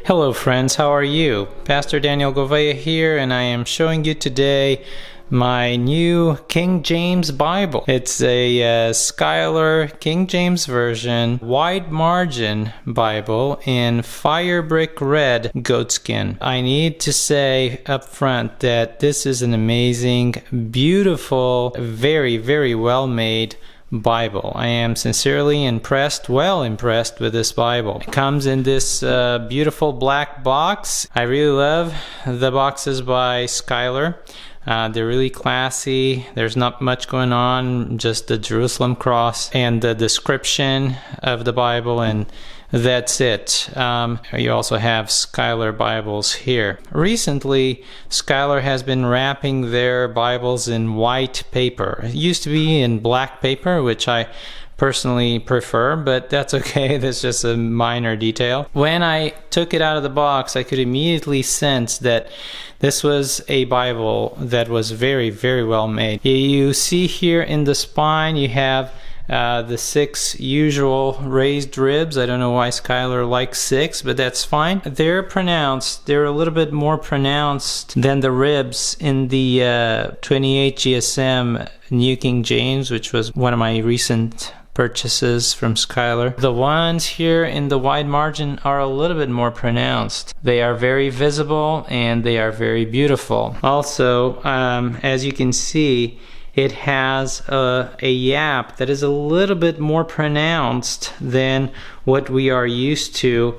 Hello friends, how are you? Pastor Daniel Gouveia here, and I am showing you today my new King James Bible. It's a Schuyler King James Version wide margin Bible in Firebrick red goatskin. I need to say up front that this is an amazing, beautiful, very well made Bible. I am sincerely impressed, well impressed with this Bible. It comes in this beautiful black box. I really love the boxes by Schuyler. They're really classy. There's not much going on, just the Jerusalem cross and the description of the Bible, and that's it. You also have Schuyler Bibles here. Recently, Schuyler has been wrapping their Bibles in white paper. It used to be in black paper, which I personally prefer, but that's okay. That's just a minor detail. When I took it out of the box, I could immediately sense that this was a Bible that was very well made. You see here in the spine, you have the 6 usual raised ribs. I don't know why Schuyler likes 6, but that's fine. They're pronounced. They're a little bit more pronounced than the ribs in the 28 GSM New King James, which was one of my recent purchases from Schuyler. The ones here in the wide margin are a little bit more pronounced. They are very visible and they are very beautiful. Also, as you can see, it has a yap that is a little bit more pronounced than what we are used to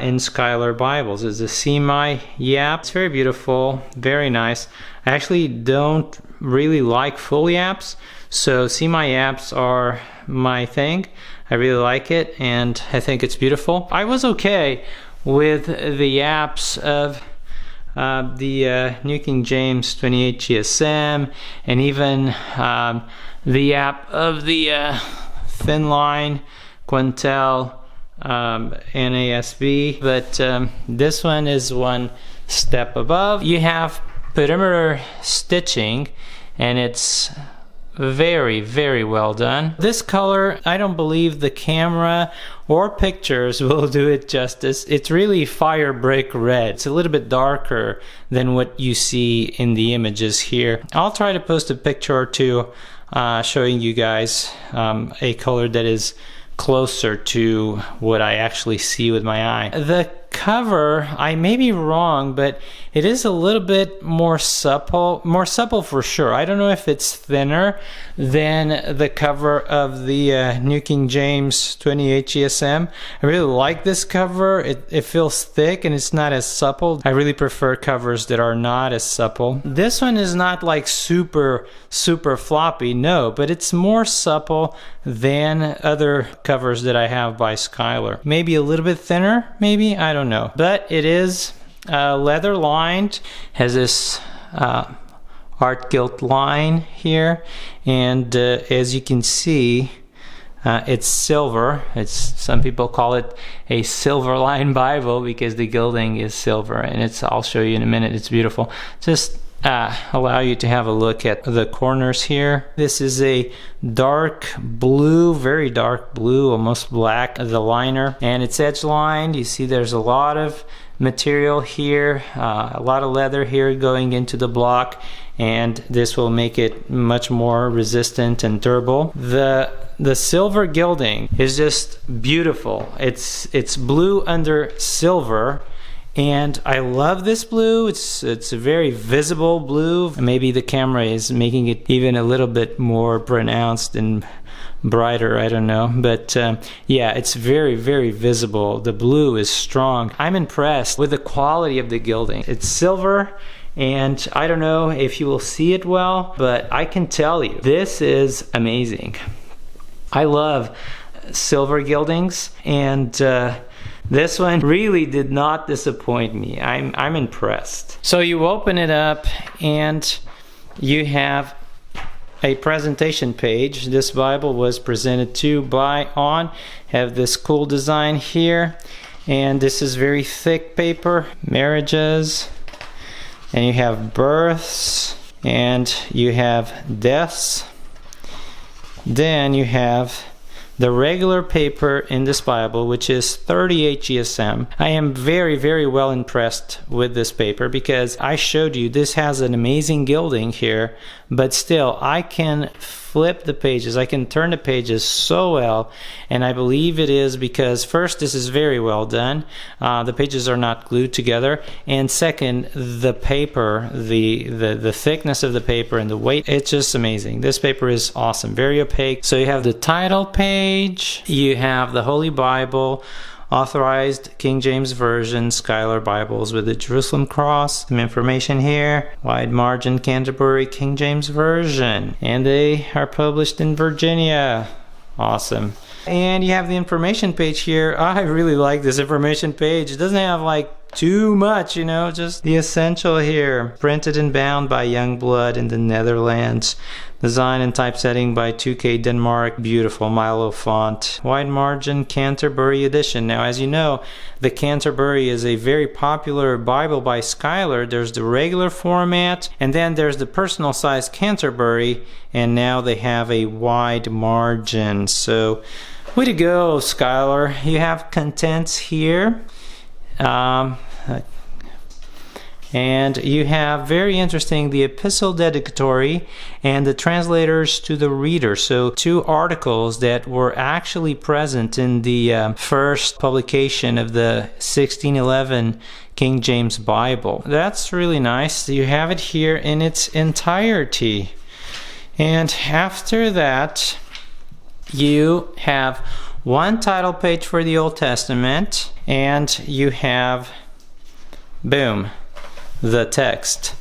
in Schuyler Bibles. It's a semi-yap. It's very beautiful, very nice. I actually don't really like full yaps, so semi-yaps are my thing. I really like it, and I think it's beautiful. I was okay with the yaps of the New King James 28 GSM, and even the yap of the thin line Quintel NASB, but this one is one step above. You have perimeter stitching, and it's very well done. This color, I don't believe the camera or pictures will do it justice. It's really Firebrick red. It's a little bit darker than what you see in the images here. I'll try to post a picture or two showing you guys a color that is closer to what I actually see with my eye. The cover, I may be wrong, but it is a little bit more supple for sure. I don't know if it's thinner than the cover of the New King James 28 GSM. I really like this cover. It feels thick and it's not as supple. I really prefer covers that are not as supple. This one is not like super floppy, no, but it's more supple than other covers that I have by Schuyler. Maybe a little bit thinner, maybe, I don't know. But it is leather lined, has this art gilt line here, and as you can see, it's silver. Some people call it a silver line Bible because the gilding is silver, and I'll show you in a minute. It's beautiful. Just allow you to have a look at the corners here. This is a dark blue, very dark blue, almost black, the liner, and it's edge lined. You see there's a lot of material here, a lot of leather here going into the block, and this will make it much more resistant and durable. The silver gilding is just beautiful. It's blue under silver, and I love this blue. It's a very visible blue. Maybe the camera is making it even a little bit more pronounced and brighter, I don't know, but yeah, it's very visible. The blue is strong. I'm impressed with the quality of the gilding. It's silver, and I don't know if you will see it well, but I can tell you this is amazing. I love silver gildings, and this one really did not disappoint me. I'm impressed. So you open it up and you have a presentation page. This Bible was presented to by On. Have this cool design here, and this is very thick paper. Marriages, and you have births, and you have deaths. Then you have the regular paper in this Bible, which is 38 GSM. I am very, very well impressed with this paper because I showed you this has an amazing gilding here, but still I can flip the pages, I can turn the pages so well, and I believe it is because first, this is very well done. The pages are not glued together, and second, the paper, the thickness of the paper and the weight, it's just amazing. This paper is awesome, very opaque. So you have the title page, you have the Holy Bible, Authorized King James Version, Schuyler Bibles with the Jerusalem cross. Some information here. Wide margin Canterbury King James Version. And they are published in Virginia. Awesome. And you have the information page here. I really like this information page. It doesn't have like too much, you know, just the essential here. Printed and bound by Youngblood in the Netherlands. Design and typesetting by 2K Denmark. Beautiful Milo font. Wide margin Canterbury edition. Now, as you know, the Canterbury is a very popular Bible by Schuyler. There's the regular format, and then there's the personal size Canterbury, and now they have a wide margin. So, way to go, Schuyler. You have contents here. And you have, very interesting, the epistle dedicatory and the translators to the reader. So 2 articles that were actually present in the first publication of the 1611 King James Bible. That's really nice. You have it here in its entirety. And after that, you have one title page for the Old Testament, and you have, boom, the text.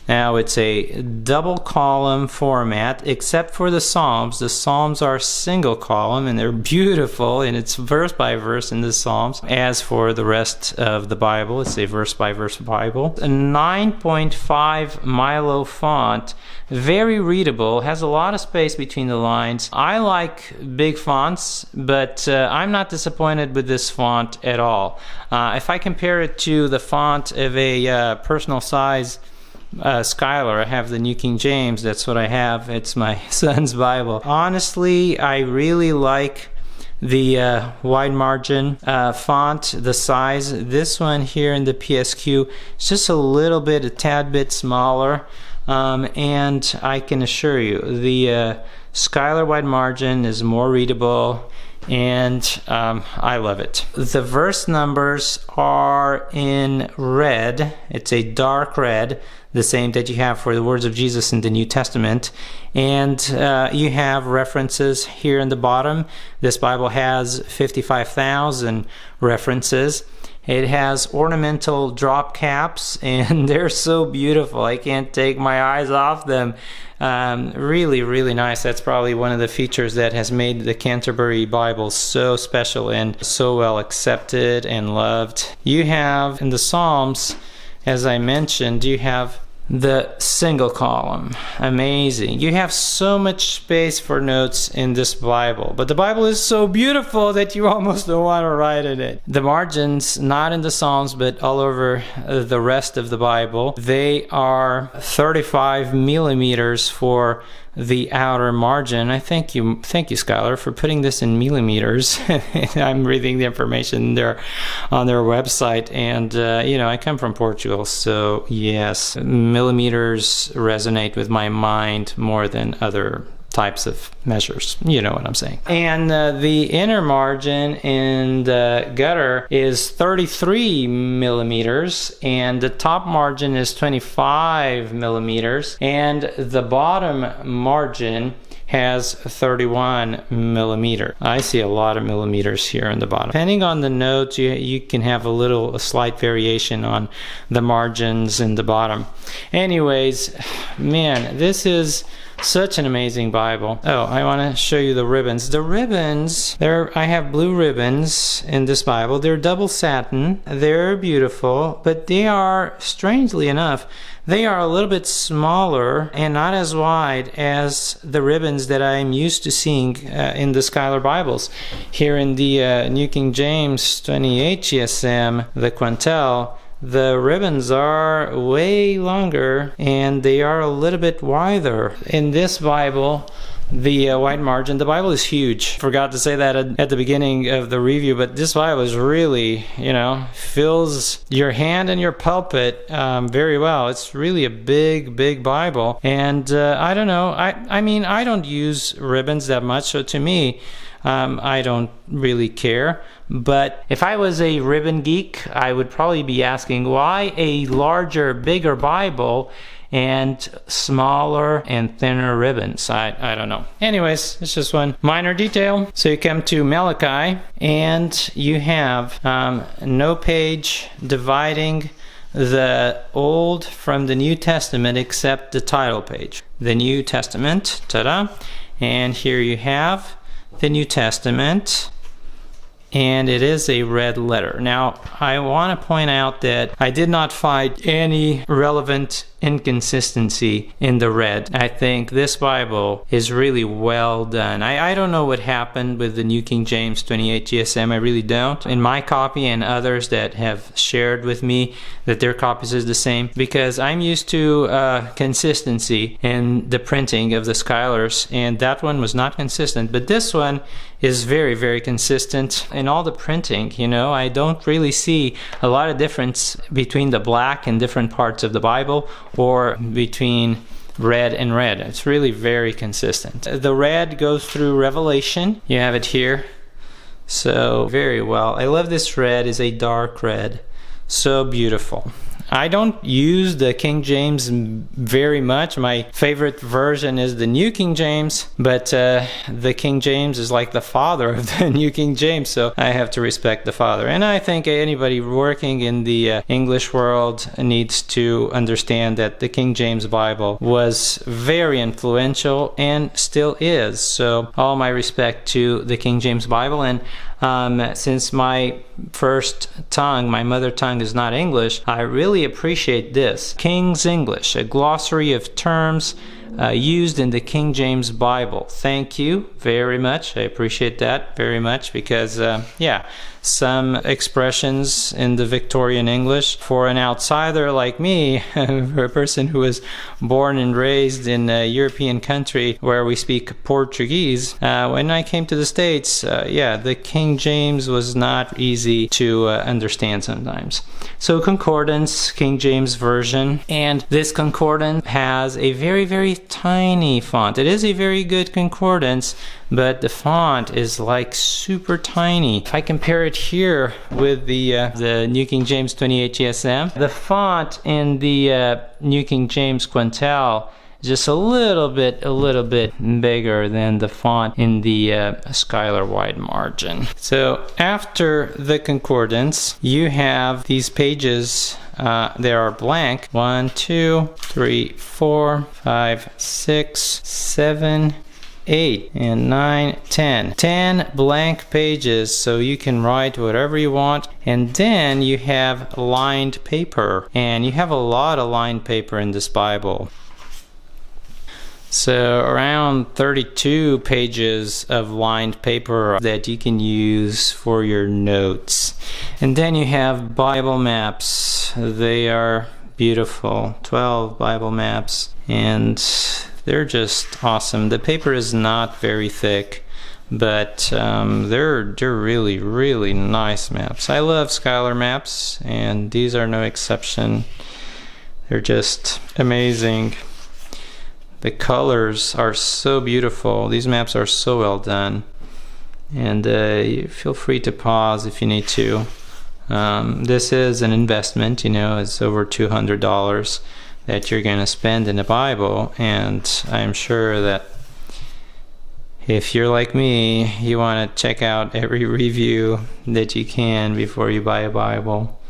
Now it's a double column format, except for the Psalms. The Psalms are single column and they're beautiful, and it's verse by verse in the Psalms. As for the rest of the Bible, it's a verse by verse Bible. A 9.5 Milo font, very readable, has a lot of space between the lines. I like big fonts, but I'm not disappointed with this font at all. If I compare it to the font of a personal size Schuyler, I have the New King James. That's what I have. It's my son's Bible. Honestly, I really like the wide margin font, the size. This one here in the PSQ is just a tad bit smaller, and I can assure you the Schuyler wide margin is more readable, and I love it. The verse numbers are in red. It's a dark red, the same that you have for the words of Jesus in the New Testament. And you have references here in the bottom. This Bible has 55,000 references. It has ornamental drop caps, and they're so beautiful. I can't take my eyes off them. Really, really nice. That's probably one of the features that has made the Canterbury Bible so special and so well accepted and loved. You have in the Psalms, as I mentioned, you have the single column. Amazing. You have so much space for notes in this Bible, but the Bible is so beautiful that you almost don't want to write in it. The margins, not in the Psalms, but all over the rest of the Bible, they are 35 millimeters for the outer margin. I thank you, Schuyler, for putting this in millimeters. I'm reading the information there on their website, and you know, I come from Portugal, so yes, millimeters resonate with my mind more than other types of measures. You know what I'm saying. And the inner margin in the gutter is 33 millimeters, and the top margin is 25 millimeters, and the bottom margin has 31 millimeter. I see a lot of millimeters here on the bottom. Depending on the notes, you can have a slight variation on the margins in the bottom. Anyways, man, this is such an amazing Bible. Oh, I want to show you the ribbons. The ribbons, I have blue ribbons in this Bible. They're double satin. They're beautiful, but they are, strangely enough, they are a little bit smaller and not as wide as the ribbons that I'm used to seeing in the Schuyler Bibles. Here in the New King James 28 GSM, the Quantel, the ribbons are way longer and they are a little bit wider. In this Bible, the white margin. The Bible is huge. Forgot to say that at the beginning of the review, but this Bible is really, fills your hand and your pulpit very well. It's really a big Bible. And I don't know. I mean, I don't use ribbons that much, so to me, I don't really care. But if I was a ribbon geek, I would probably be asking why a larger, bigger Bible and smaller and thinner ribbons. I don't know. Anyways, it's just one minor detail. So you come to Malachi and you have no page dividing the Old from the New Testament except the title page. The New Testament, ta-da. And here you have the New Testament, and it is a red letter. Now, I want to point out that I did not find any relevant inconsistency in the red. I think this Bible is really well done. I don't know what happened with the New King James 28 GSM. I really don't. In my copy and others that have shared with me that their copies is the same, because I'm used to consistency in the printing of the Schuylers, and that one was not consistent. But this one is very consistent in all the printing. I don't really see a lot of difference between the black and different parts of the Bible, or between red and red. It's really very consistent. The red goes through Revelation. You have it here. So very well. I love this red. It's a dark red. So beautiful. I don't use the King James very much. My favorite version is the New King James, but the King James is like the father of the New King James, so I have to respect the father. And I think anybody working in the English world needs to understand that the King James Bible was very influential and still is. So all my respect to the King James Bible. And since my my mother tongue is not English, I really appreciate this. King's English, a glossary of terms used in the King James Bible. Thank you very much. I appreciate that very much, because some expressions in the Victorian English for an outsider like me, for a person who was born and raised in a European country where we speak Portuguese, when I came to the States, the King James was not easy to understand sometimes. So concordance, King James Version, and this concordance has a very tiny font. It is a very good concordance, but the font is like super tiny. If I compare it here with the New King James 28 GSM, the font in the New King James Quintel is just a little bit bigger than the font in the Schuyler wide margin. So after the concordance, you have these pages. They are blank. 1, 2, 3, 4, 5, 6, 7, 8, and 9, 10. 10 blank pages, so you can write whatever you want. And then you have lined paper, and you have a lot of lined paper in this Bible. So around 32 pages of lined paper that you can use for your notes. And then you have Bible maps. They are beautiful. 12 Bible maps, and they're just awesome. The paper is not very thick, but they're really nice maps. I love Schuyler maps, and these are no exception. They're just amazing. The colors are so beautiful. These maps are so well done. And you feel free to pause if you need to. This is an investment, it's over $200 that you're going to spend in the Bible, and I'm sure that if you're like me, you want to check out every review that you can before you buy a Bible.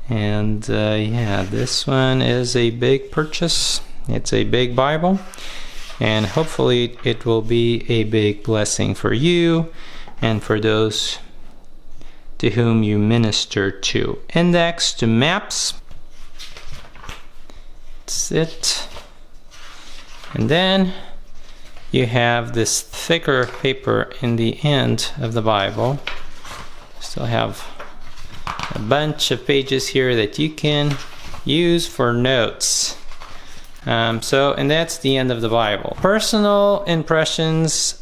And this one is a big purchase. It's a big Bible, and hopefully it will be a big blessing for you and for those to whom you minister to. Index to maps. That's it. And then you have this thicker paper in the end of the Bible. Still have a bunch of pages here that you can use for notes. And that's the end of the Bible. Personal impressions,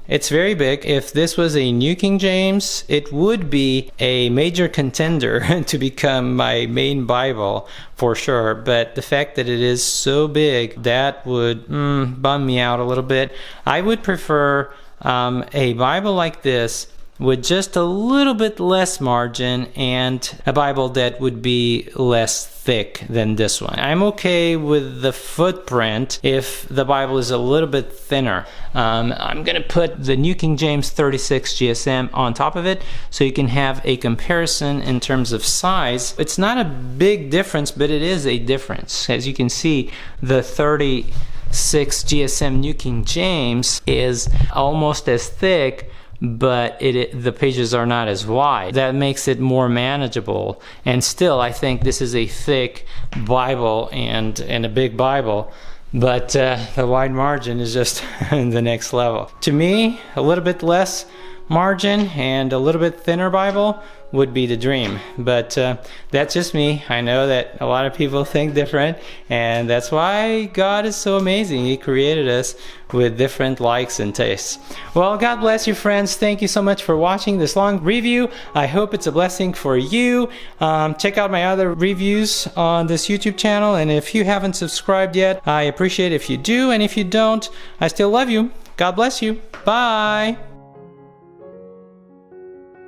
it's very big. If this was a New King James, it would be a major contender to become my main Bible for sure. But the fact that it is so big, that would bum me out a little bit. I would prefer a Bible like this with just a little bit less margin, and a Bible that would be less thick than this one. I'm okay with the footprint if the Bible is a little bit thinner. I'm gonna put the New King James 36 GSM on top of it so you can have a comparison in terms of size. It's not a big difference, but it is a difference. As you can see, the 36 GSM New King James is almost as thick, but the pages are not as wide. That makes it more manageable. And still, I think this is a thick Bible and a big Bible, but the wide margin is just the next level. To me, a little bit less margin and a little bit thinner Bible would be the dream, but that's just me. I know that a lot of people think different, and that's why God is so amazing. He created us with different likes and tastes. Well, God bless you, friends. Thank you so much for watching this long review. I hope it's a blessing for you. Check out my other reviews on this YouTube channel, and if you haven't subscribed yet, I appreciate if you do, and if you don't, I still love you. God bless you. Bye.